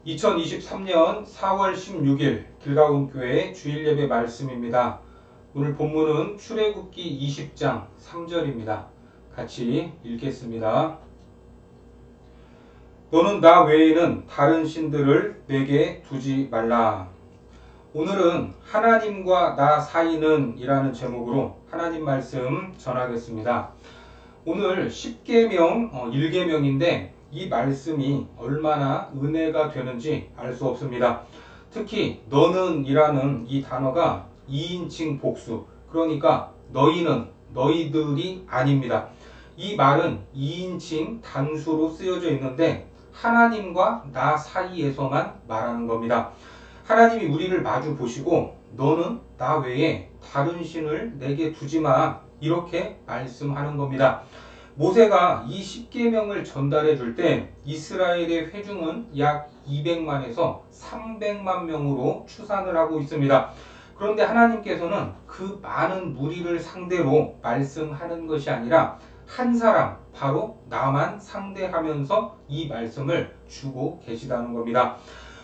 2023년 4월 16일 길가온교회 주일예배 말씀입니다. 오늘 본문은 출애굽기 20장 3절입니다. 같이 읽겠습니다. 너는 나 외에는 다른 신들을 내게 두지 말라. 오늘은 하나님과 나 사이는 이라는 제목으로 하나님 말씀 전하겠습니다. 오늘 10계명 1계명인데 이 말씀이 얼마나 은혜가 되는지 알 수 없습니다. 특히 너는 이라는 이 단어가 2인칭 복수, 그러니까 너희는, 너희들이 아닙니다. 이 말은 2인칭 단수로 쓰여져 있는데 하나님과 나 사이에서만 말하는 겁니다. 하나님이 우리를 마주 보시고 너는 나 외에 다른 신을 내게 두지 마, 이렇게 말씀하는 겁니다. 모세가 이 10계명을 전달해 줄 때 이스라엘의 회중은 약 200만에서 300만 명으로 추산을 하고 있습니다. 그런데 하나님께서는 그 많은 무리를 상대로 말씀하는 것이 아니라 한 사람, 바로 나만 상대하면서 이 말씀을 주고 계시다는 겁니다.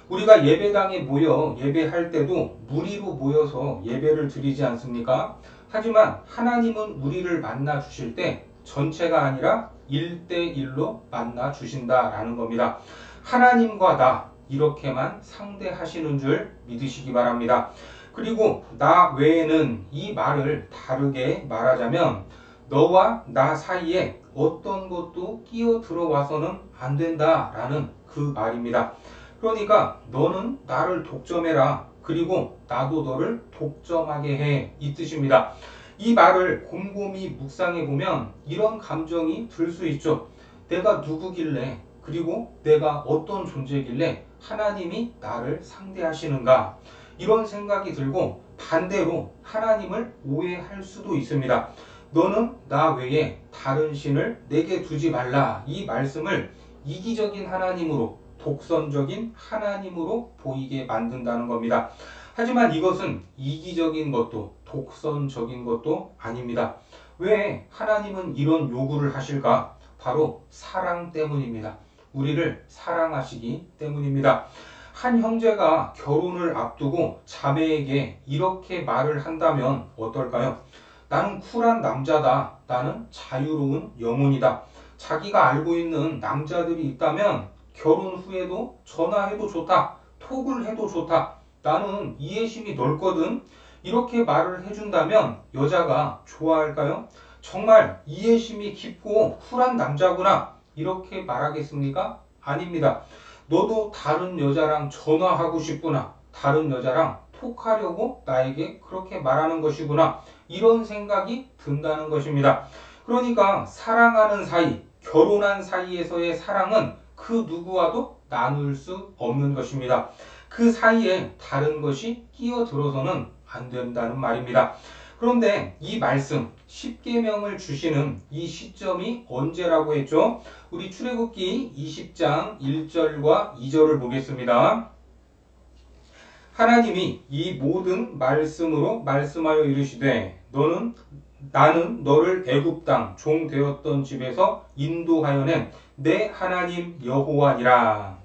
우리가 예배당에 모여 예배할 때도 무리로 모여서 예배를 드리지 않습니까? 하지만 하나님은 우리를 만나 주실 때 전체가 아니라 1대1로 만나 주신다라는 겁니다. 하나님과 나 이렇게만 상대하시는 줄 믿으시기 바랍니다. 그리고 나 외에는 이 말을 다르게 말하자면 너와 나 사이에 어떤 것도 끼어 들어와서는 안 된다라는 그 말입니다. 그러니까 너는 나를 독점해라. 그리고 나도 너를 독점하게 해. 이 뜻입니다. 이 말을 곰곰이 묵상해 보면 이런 감정이 들 수 있죠. 내가 누구길래, 그리고 내가 어떤 존재길래 하나님이 나를 상대하시는가, 이런 생각이 들고 반대로 하나님을 오해할 수도 있습니다. 너는 나 외에 다른 신을 내게 두지 말라, 이 말씀을 이기적인 하나님으로, 독선적인 하나님으로 보이게 만든다는 겁니다. 하지만 이것은 이기적인 것도 독선적인 것도 아닙니다. 왜 하나님은 이런 요구를 하실까? 바로 사랑 때문입니다. 우리를 사랑하시기 때문입니다. 한 형제가 결혼을 앞두고 자매에게 이렇게 말을 한다면 어떨까요? 나는 쿨한 남자다. 나는 자유로운 영혼이다. 자기가 알고 있는 남자들이 있다면 결혼 후에도 전화해도 좋다. 톡을 해도 좋다. 나는 이해심이 넓거든. 이렇게 말을 해준다면 여자가 좋아할까요? 정말 이해심이 깊고 쿨한 남자구나, 이렇게 말하겠습니까? 아닙니다. 너도 다른 여자랑 전화하고 싶구나, 다른 여자랑 톡하려고 나에게 그렇게 말하는 것이구나, 이런 생각이 든다는 것입니다. 그러니까 사랑하는 사이, 결혼한 사이에서의 사랑은 그 누구와도 나눌 수 없는 것입니다. 그 사이에 다른 것이 끼어들어서는 안 된다는 말입니다. 그런데 이 말씀 10계명을 주시는 이 시점이 언제라고 했죠? 우리 출애굽기 20장 1절과 2절을 보겠습니다. 하나님이 이 모든 말씀으로 말씀하여 이르시되 나는 너를 애굽 땅 종 되었던 집에서 인도하여 낸 내 하나님 여호와니라.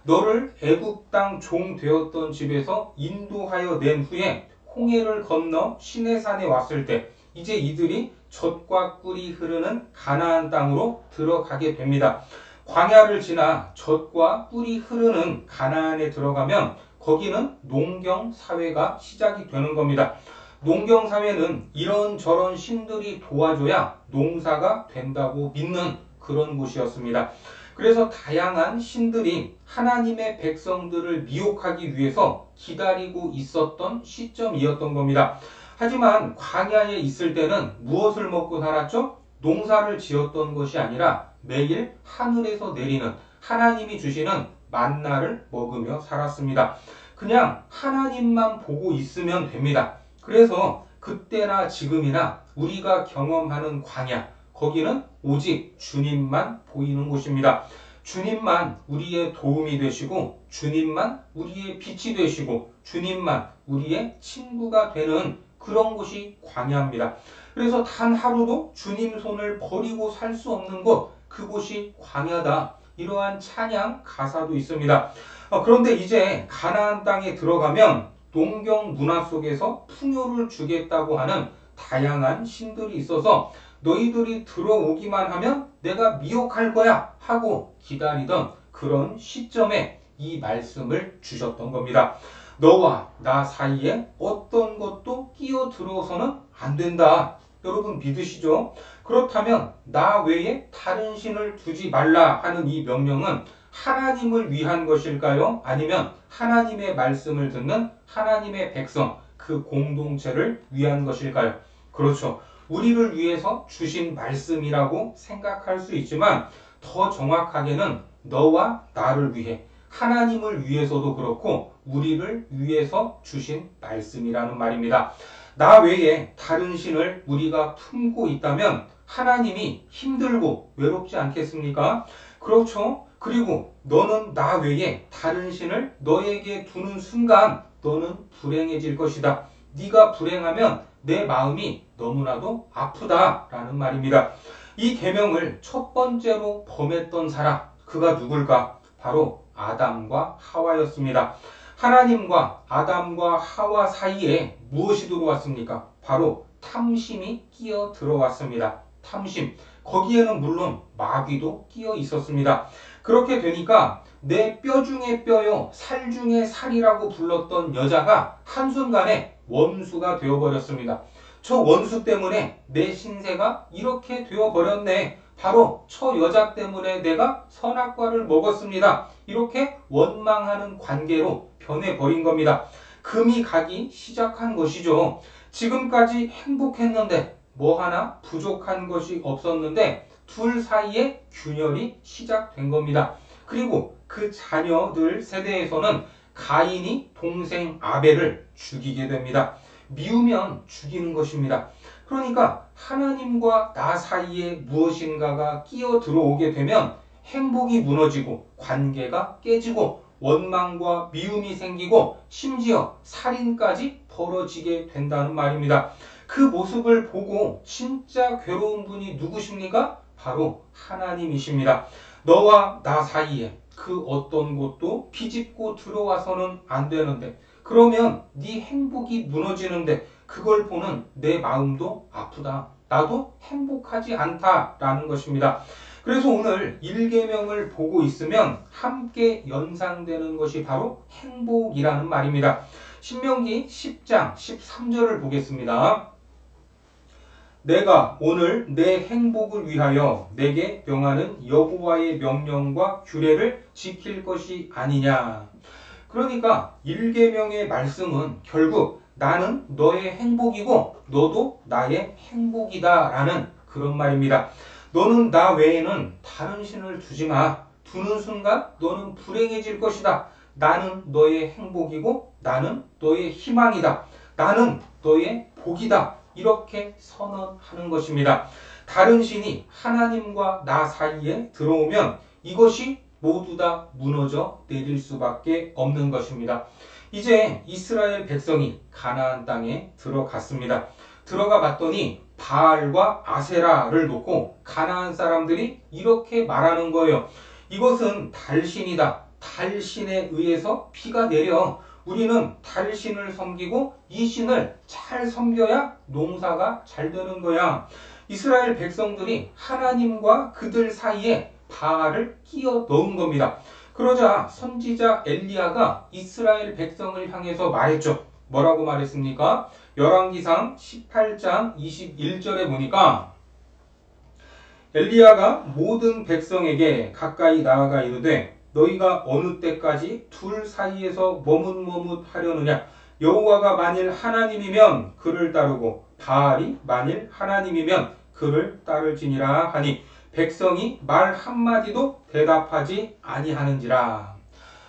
너를 애굽 땅 종 되었던 집에서 인도하여 낸 후에 홍해를 건너 시내산에 왔을 때 이제 이들이 젖과 꿀이 흐르는 가나안 땅으로 들어가게 됩니다. 광야를 지나 젖과 꿀이 흐르는 가나안에 들어가면 거기는 농경 사회가 시작이 되는 겁니다. 농경 사회는 이런저런 신들이 도와줘야 농사가 된다고 믿는 그런 곳이었습니다. 그래서 다양한 신들이 하나님의 백성들을 미혹하기 위해서 기다리고 있었던 시점이었던 겁니다. 하지만 광야에 있을 때는 무엇을 먹고 살았죠? 농사를 지었던 것이 아니라 매일 하늘에서 내리는, 하나님이 주시는 만나를 먹으며 살았습니다. 그냥 하나님만 보고 있으면 됩니다. 그래서 그때나 지금이나 우리가 경험하는 광야, 거기는 오직 주님만 보이는 곳입니다. 주님만 우리의 도움이 되시고, 주님만 우리의 빛이 되시고, 주님만 우리의 친구가 되는 그런 곳이 광야입니다. 그래서 단 하루도 주님 손을 버리고 살 수 없는 곳, 그곳이 광야다. 이러한 찬양 가사도 있습니다. 그런데 이제 가나안 땅에 들어가면 농경 문화 속에서 풍요를 주겠다고 하는 다양한 신들이 있어서 너희들이 들어오기만 하면 내가 미혹할 거야 하고 기다리던 그런 시점에 이 말씀을 주셨던 겁니다. 너와 나 사이에 어떤 것도 끼어 들어서는 안 된다. 여러분 믿으시죠? 그렇다면 나 외에 다른 신을 두지 말라 하는 이 명령은 하나님을 위한 것일까요? 아니면 하나님의 말씀을 듣는 하나님의 백성, 그 공동체를 위한 것일까요? 그렇죠. 우리를 위해서 주신 말씀이라고 생각할 수 있지만 더 정확하게는 너와 나를 위해, 하나님을 위해서도 그렇고 우리를 위해서 주신 말씀이라는 말입니다. 나 외에 다른 신을 우리가 품고 있다면 하나님이 힘들고 외롭지 않겠습니까? 그렇죠. 그리고 너는 나 외에 다른 신을 너에게 두는 순간 너는 불행해질 것이다. 네가 불행하면 내 마음이 너무나도 아프다라는 말입니다. 이 계명을 첫 번째로 범했던 사람, 그가 누굴까? 바로 아담과 하와였습니다. 하나님과 아담과 하와 사이에 무엇이 들어왔습니까? 바로 탐심이 끼어 들어왔습니다. 탐심. 거기에는 물론 마귀도 끼어 있었습니다. 그렇게 되니까 내 뼈 중에 뼈요, 살 중에 살이라고 불렀던 여자가 한순간에 원수가 되어버렸습니다. 저 원수 때문에 내 신세가 이렇게 되어버렸네. 바로 저 여자 때문에 내가 선악과를 먹었습니다. 이렇게 원망하는 관계로 변해버린 겁니다. 금이 가기 시작한 것이죠. 지금까지 행복했는데 뭐 하나 부족한 것이 없었는데 둘 사이에 균열이 시작된 겁니다. 그리고 그 자녀들 세대에서는 가인이 동생 아벨을 죽이게 됩니다. 미우면 죽이는 것입니다. 그러니까 하나님과 나 사이에 무엇인가가 끼어 들어오게 되면 행복이 무너지고 관계가 깨지고 원망과 미움이 생기고 심지어 살인까지 벌어지게 된다는 말입니다. 그 모습을 보고 진짜 괴로운 분이 누구십니까? 바로 하나님이십니다. 너와 나 사이에 그 어떤 것도 비집고 들어와서는 안 되는데, 그러면 네 행복이 무너지는데 그걸 보는 내 마음도 아프다. 나도 행복하지 않다라는 것입니다. 그래서 오늘 1계명을 보고 있으면 함께 연상되는 것이 바로 행복이라는 말입니다. 신명기 10장 13절을 보겠습니다. 내가 오늘 내 행복을 위하여 내게 명하는 여호와의 명령과 규례를 지킬 것이 아니냐. 그러니까 1계명의 말씀은 결국 나는 너의 행복이고 너도 나의 행복이다 라는 그런 말입니다. 너는 나 외에는 다른 신을 두지 마. 두는 순간 너는 불행해질 것이다. 나는 너의 행복이고 나는 너의 희망이다. 나는 너의 복이다. 이렇게 선언하는 것입니다. 다른 신이 하나님과 나 사이에 들어오면 이것이 모두 다 무너져 내릴 수밖에 없는 것입니다. 이제 이스라엘 백성이 가나안 땅에 들어갔습니다. 들어가 봤더니 바알과 아세라를 놓고 가나안 사람들이 이렇게 말하는 거예요. 이것은 달신이다. 달신에 의해서 비가 내려. 우리는 달신을 섬기고 이 신을 잘 섬겨야 농사가 잘 되는 거야. 이스라엘 백성들이 하나님과 그들 사이에 바알을 끼워 넣은 겁니다. 그러자 선지자 엘리야가 이스라엘 백성을 향해서 말했죠. 뭐라고 말했습니까? 열왕기상 18장 21절에 보니까 엘리야가 모든 백성에게 가까이 나아가 이르되 너희가 어느 때까지 둘 사이에서 머뭇머뭇하려느냐. 여호와가 만일 하나님이면 그를 따르고 바알이 만일 하나님이면 그를 따를지니라 하니 백성이 말 한마디도 대답하지 아니하는지라.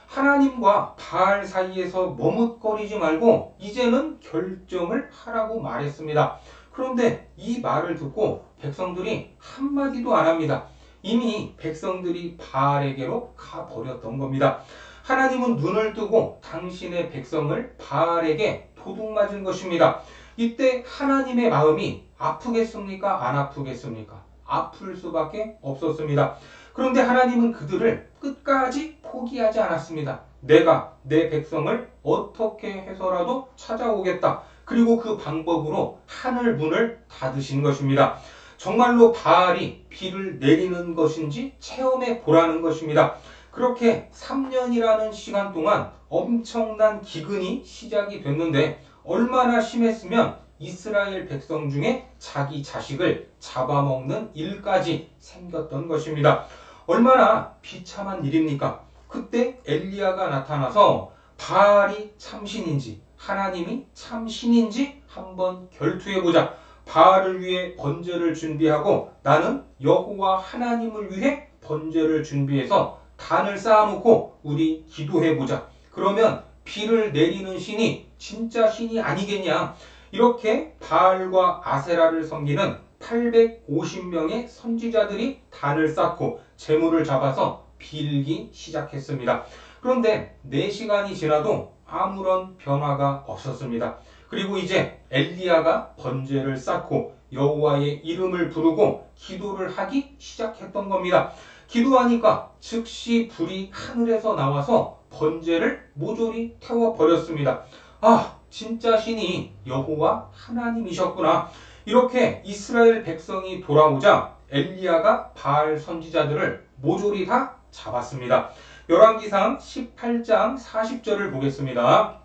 하나님과 바알 사이에서 머뭇거리지 말고 이제는 결정을 하라고 말했습니다. 그런데 이 말을 듣고 백성들이 한마디도 안 합니다. 이미 백성들이 바알에게로 가버렸던 겁니다. 하나님은 눈을 뜨고 당신의 백성을 바알에게 도둑맞은 것입니다. 이때 하나님의 마음이 아프겠습니까? 안 아프겠습니까? 아플 수밖에 없었습니다. 그런데 하나님은 그들을 끝까지 포기하지 않았습니다. 내가 내 백성을 어떻게 해서라도 찾아오겠다. 그리고 그 방법으로 하늘 문을 닫으신 것입니다. 정말로 바알이 비를 내리는 것인지 체험해 보라는 것입니다. 그렇게 3년이라는 시간 동안 엄청난 기근이 시작이 됐는데 얼마나 심했으면 이스라엘 백성 중에 자기 자식을 잡아먹는 일까지 생겼던 것입니다. 얼마나 비참한 일입니까? 그때 엘리야가 나타나서 바알이 참신인지 하나님이 참신인지 한번 결투해보자. 바알을 위해 번제를 준비하고 나는 여호와 하나님을 위해 번제를 준비해서 단을 쌓아놓고 우리 기도해보자. 그러면 비를 내리는 신이 진짜 신이 아니겠냐. 이렇게 바알과 아세라를 섬기는 850명의 선지자들이 단을 쌓고 제물을 잡아서 빌기 시작했습니다. 그런데 4시간이 지나도 아무런 변화가 없었습니다. 그리고 이제 엘리야가 번제를 쌓고 여호와의 이름을 부르고 기도를 하기 시작했던 겁니다. 기도하니까 즉시 불이 하늘에서 나와서 번제를 모조리 태워버렸습니다. 아, 진짜 신이 여호와 하나님이셨구나. 이렇게 이스라엘 백성이 돌아오자 엘리야가 바알 선지자들을 모조리 다 잡았습니다. 열왕기상 18장 40절을 보겠습니다.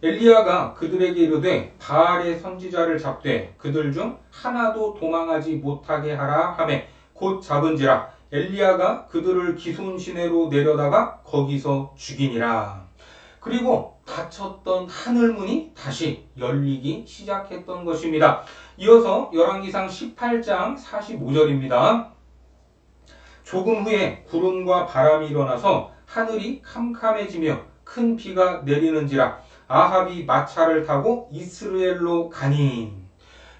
엘리야가 그들에게 이르되 바알의 선지자를 잡되 그들 중 하나도 도망하지 못하게 하라 하매 곧 잡은지라. 엘리야가 그들을 기손 시내로 내려다가 거기서 죽이니라. 그리고 닫혔던 하늘문이 다시 열리기 시작했던 것입니다. 이어서 열왕기상 18장 45절입니다. 조금 후에 구름과 바람이 일어나서 하늘이 캄캄해지며 큰 비가 내리는지라. 아합이 마차를 타고 이스라엘로 가니.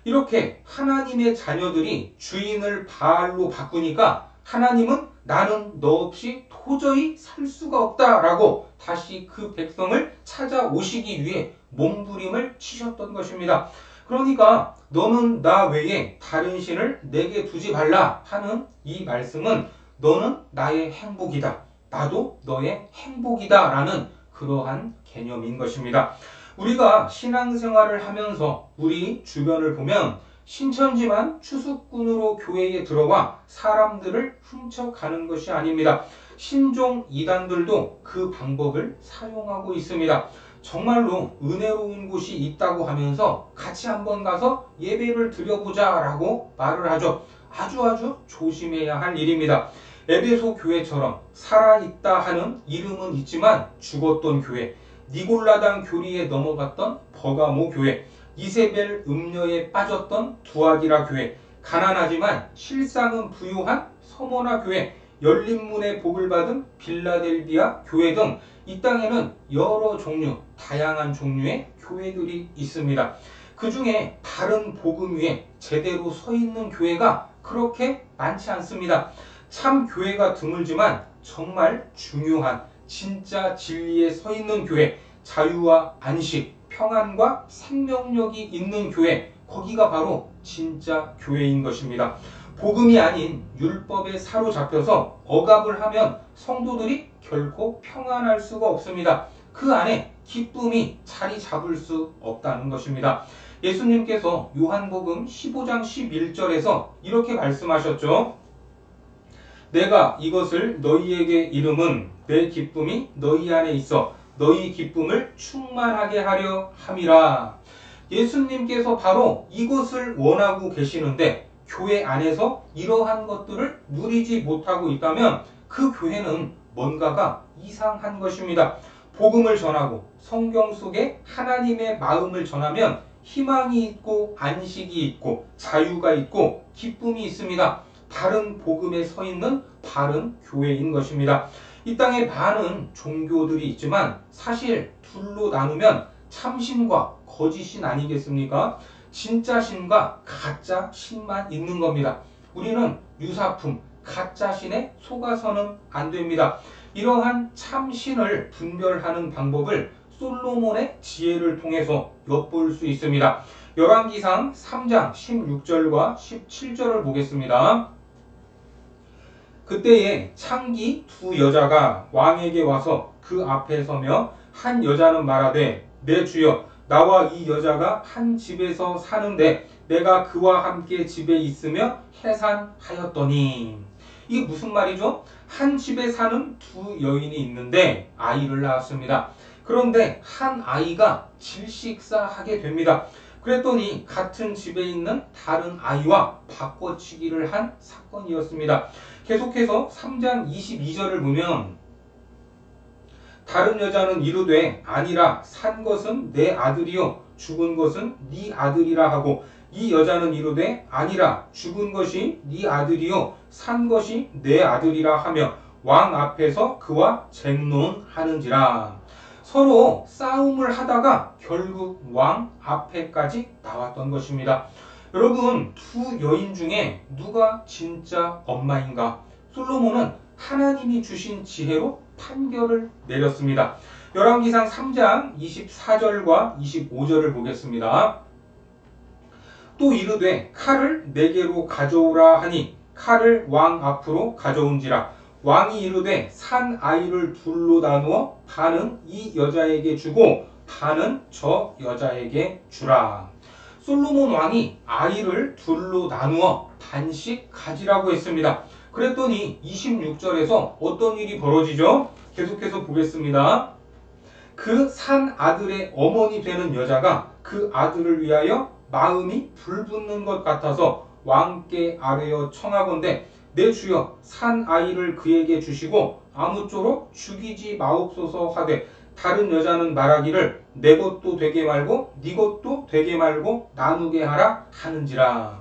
이렇게 하나님의 자녀들이 주인을 바알로 바꾸니까 하나님은 나는 너 없이 도저히 살 수가 없다라고 다시 그 백성을 찾아오시기 위해 몸부림을 치셨던 것입니다. 그러니까 너는 나 외에 다른 신을 내게 두지 말라 하는 이 말씀은 너는 나의 행복이다. 나도 너의 행복이다 라는 그러한 개념인 것입니다. 우리가 신앙생활을 하면서 우리 주변을 보면 신천지만 추수꾼으로 교회에 들어와 사람들을 훔쳐가는 것이 아닙니다. 신종 이단들도 그 방법을 사용하고 있습니다. 정말로 은혜로운 곳이 있다고 하면서 같이 한번 가서 예배를 드려보자 라고 말을 하죠. 아주 조심해야 할 일입니다. 에베소 교회처럼 살아있다 하는 이름은 있지만 죽었던 교회, 니골라당 교리에 넘어갔던 버가모 교회, 이세벨 음녀에 빠졌던 두아디라 교회, 가난하지만 실상은 부유한 서머나 교회, 열린문의 복을 받은 빌라델비아 교회 등 이 땅에는 여러 종류, 다양한 종류의 교회들이 있습니다. 그 중에 바른 복음 위에 제대로 서 있는 교회가 그렇게 많지 않습니다. 참 교회가 드물지만 정말 중요한 진짜 진리에 서 있는 교회, 자유와 안식, 평안과 생명력이 있는 교회, 거기가 바로 진짜 교회인 것입니다. 복음이 아닌 율법에 사로잡혀서 억압을 하면 성도들이 결코 평안할 수가 없습니다. 그 안에 기쁨이 자리 잡을 수 없다는 것입니다. 예수님께서 요한복음 15장 11절에서 이렇게 말씀하셨죠. 내가 이것을 너희에게 이름은 내 기쁨이 너희 안에 있어 너희 기쁨을 충만하게 하려 함이라. 예수님께서 바로 이것을 원하고 계시는데 교회 안에서 이러한 것들을 누리지 못하고 있다면 그 교회는 뭔가가 이상한 것입니다. 복음을 전하고 성경 속에 하나님의 마음을 전하면 희망이 있고 안식이 있고 자유가 있고 기쁨이 있습니다. 바른 복음에 서 있는 바른 교회인 것입니다. 이 땅에 많은 종교들이 있지만 사실 둘로 나누면 참신과 거짓신 아니겠습니까? 진짜 신과 가짜 신만 있는 겁니다. 우리는 유사품, 가짜 신에 속아서는 안 됩니다. 이러한 참신을 분별하는 방법을 솔로몬의 지혜를 통해서 엿볼 수 있습니다. 열왕기상 3장 16절과 17절을 보겠습니다. 그때에 창기 두 여자가 왕에게 와서 그 앞에 서며 한 여자는 말하되 내 주여 나와 이 여자가 한 집에서 사는데 내가 그와 함께 집에 있으며 해산하였더니. 이게 무슨 말이죠? 한 집에 사는 두 여인이 있는데 아이를 낳았습니다. 그런데 한 아이가 질식사하게 됩니다. 그랬더니 같은 집에 있는 다른 아이와 바꿔치기를 한 사건이었습니다. 계속해서 3장 22절을 보면 다른 여자는 이르되 아니라 산 것은 내 아들이요 죽은 것은 네 아들이라 하고 이 여자는 이르되 아니라 죽은 것이 네 아들이요 산 것이 내 아들이라 하며 왕 앞에서 그와 쟁론하는지라. 서로 싸움을 하다가 결국 왕 앞에까지 나왔던 것입니다. 여러분, 두 여인 중에 누가 진짜 엄마인가? 솔로몬은 하나님이 주신 지혜로 판결을 내렸습니다. 열왕기상 3장 24절과 25절을 보겠습니다. 또 이르되 칼을 내게로 가져오라 하니 칼을 왕 앞으로 가져온지라. 왕이 이르되 산 아이를 둘로 나누어 반은 이 여자에게 주고 반은 저 여자에게 주라. 솔로몬 왕이 아이를 둘로 나누어 반씩 가지라고 했습니다. 그랬더니 26절에서 어떤 일이 벌어지죠? 계속해서 보겠습니다. 그 산 아들의 어머니 되는 여자가 그 아들을 위하여 마음이 불붙는 것 같아서 왕께 아뢰어 청하건대 내 주여 산 아이를 그에게 주시고 아무쪼록 죽이지 마옵소서 하되 다른 여자는 말하기를 내 것도 되게 말고 네 것도 되게 말고 나누게 하라 하는지라.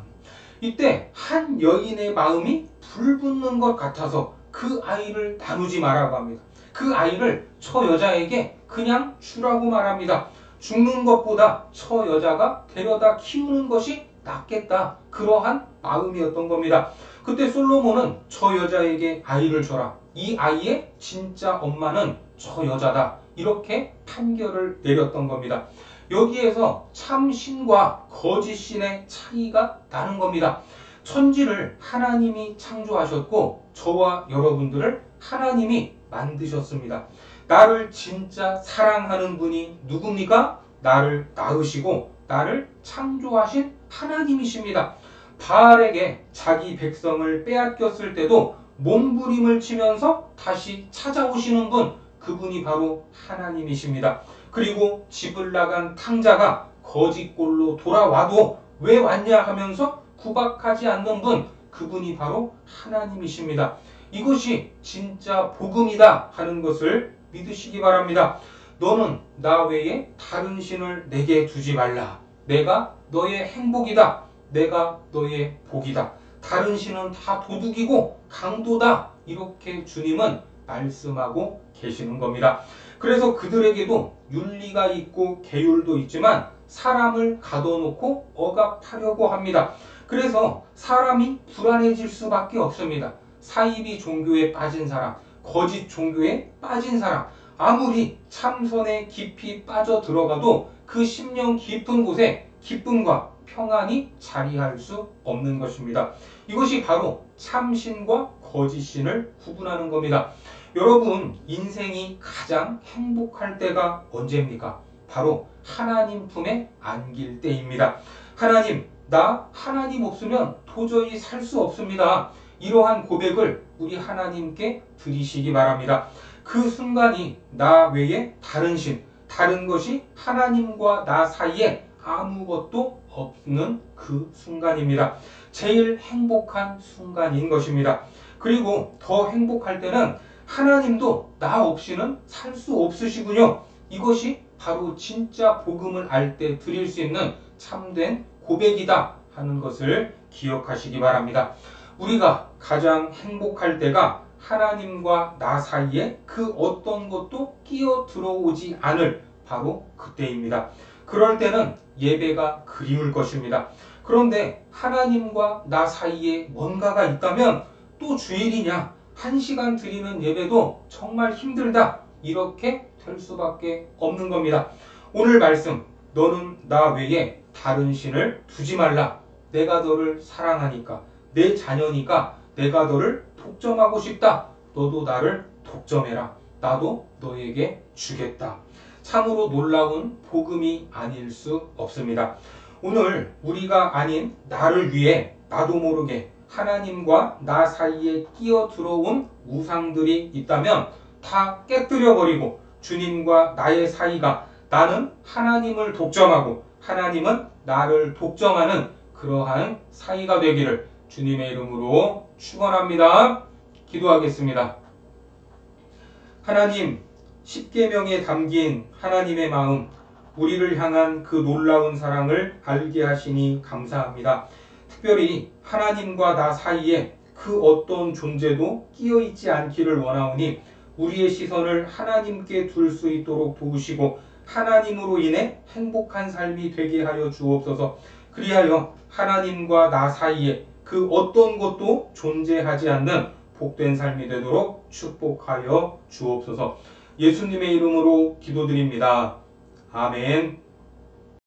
이때 한 여인의 마음이 불붙는 것 같아서 그 아이를 나누지 말라고 합니다. 그 아이를 저 여자에게 그냥 주라고 말합니다. 죽는 것보다 저 여자가 데려다 키우는 것이 낫겠다. 그러한 마음이었던 겁니다. 그때 솔로몬은 저 여자에게 아이를 줘라. 이 아이의 진짜 엄마는 저 여자다. 이렇게 판결을 내렸던 겁니다. 여기에서 참 신과 거짓 신의 차이가 나는 겁니다. 천지를 하나님이 창조하셨고 저와 여러분들을 하나님이 만드셨습니다. 나를 진짜 사랑하는 분이 누굽니까? 나를 낳으시고 나를 창조하신 하나님이십니다. 바알에게 자기 백성을 빼앗겼을 때도 몸부림을 치면서 다시 찾아오시는 분, 그분이 바로 하나님이십니다. 그리고 집을 나간 탕자가 거짓골로 돌아와도 왜 왔냐 하면서 구박하지 않는 분, 그분이 바로 하나님이십니다. 이것이 진짜 복음이다 하는 것을 믿으시기 바랍니다. 너는 나 외에 다른 신을 내게 두지 말라. 내가 너의 행복이다. 내가 너의 복이다. 다른 신은 다 도둑이고 강도다. 이렇게 주님은 말씀하고 계시는 겁니다. 그래서 그들에게도 윤리가 있고 계율도 있지만 사람을 가둬놓고 억압하려고 합니다. 그래서 사람이 불안해질 수밖에 없습니다. 사이비 종교에 빠진 사람, 거짓 종교에 빠진 사람, 아무리 참선에 깊이 빠져 들어가도 그 심령 깊은 곳에 기쁨과 평안이 자리할 수 없는 것입니다. 이것이 바로 참신과 거짓신을 구분하는 겁니다. 여러분, 인생이 가장 행복할 때가 언제입니까? 바로 하나님 품에 안길 때입니다. 하나님, 나 하나님 없으면 도저히 살 수 없습니다. 이러한 고백을 우리 하나님께 드리시기 바랍니다. 그 순간이 나 외에 다른 신, 다른 것이 하나님과 나 사이에 아무것도 없는 그 순간입니다. 제일 행복한 순간인 것입니다. 그리고 더 행복할 때는 하나님도 나 없이는 살 수 없으시군요. 이것이 바로 진짜 복음을 알 때 드릴 수 있는 참된 고백이다 하는 것을 기억하시기 바랍니다. 우리가 가장 행복할 때가 하나님과 나 사이에 그 어떤 것도 끼어 들어오지 않을 바로 그때입니다. 그럴 때는 예배가 그리울 것입니다. 그런데 하나님과 나 사이에 뭔가가 있다면 또 주일이냐, 1시간 드리는 예배도 정말 힘들다, 이렇게 될 수밖에 없는 겁니다. 오늘 말씀, 너는 나 외에 다른 신을 두지 말라. 내가 너를 사랑하니까, 내 자녀니까 내가 너를 독점하고 싶다. 너도 나를 독점해라. 나도 너에게 주겠다. 참으로 놀라운 복음이 아닐 수 없습니다. 오늘 우리가 아닌 나를 위해 나도 모르게 하나님과 나 사이에 끼어 들어온 우상들이 있다면 다 깨뜨려 버리고 주님과 나의 사이가 나는 하나님을 독점하고 하나님은 나를 독점하는 그러한 사이가 되기를 주님의 이름으로 축원합니다. 기도하겠습니다. 하나님, 십계명에 담긴 하나님의 마음, 우리를 향한 그 놀라운 사랑을 알게 하시니 감사합니다. 특별히 하나님과 나 사이에 그 어떤 존재도 끼어 있지 않기를 원하오니 우리의 시선을 하나님께 둘 수 있도록 도우시고 하나님으로 인해 행복한 삶이 되게 하여 주옵소서. 그리하여 하나님과 나 사이에 그 어떤 것도 존재하지 않는 복된 삶이 되도록 축복하여 주옵소서. 예수님의 이름으로 기도드립니다. 아멘.